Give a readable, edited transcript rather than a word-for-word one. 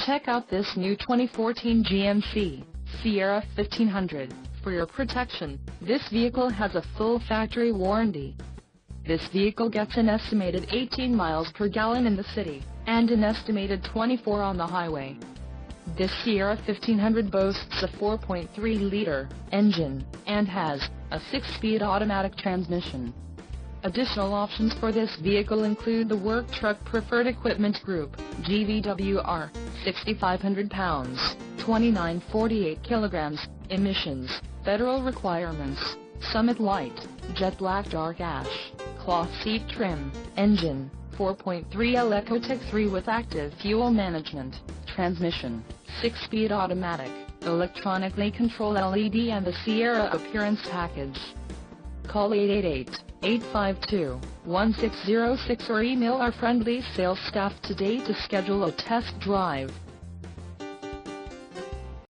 Check out this new 2014 GMC Sierra 1500. For your protection, this vehicle has a full factory warranty. This vehicle gets an estimated 18 miles per gallon in the city, and an estimated 24 on the highway. This Sierra 1500 boasts a 4.3-liter engine, and has a 6-speed automatic transmission. Additional options for this vehicle include the Work Truck Preferred Equipment Group, GVWR, 6,500 pounds, 2948 kilograms, emissions, federal requirements, Summit Light, Jet Black Dark Ash, cloth seat trim, engine, 4.3L Ecotec 3 with active fuel management, transmission, 6-speed automatic, electronically controlled LED and the Sierra Appearance Package. Call 888-852-1606 or email our friendly sales staff today to schedule a test drive.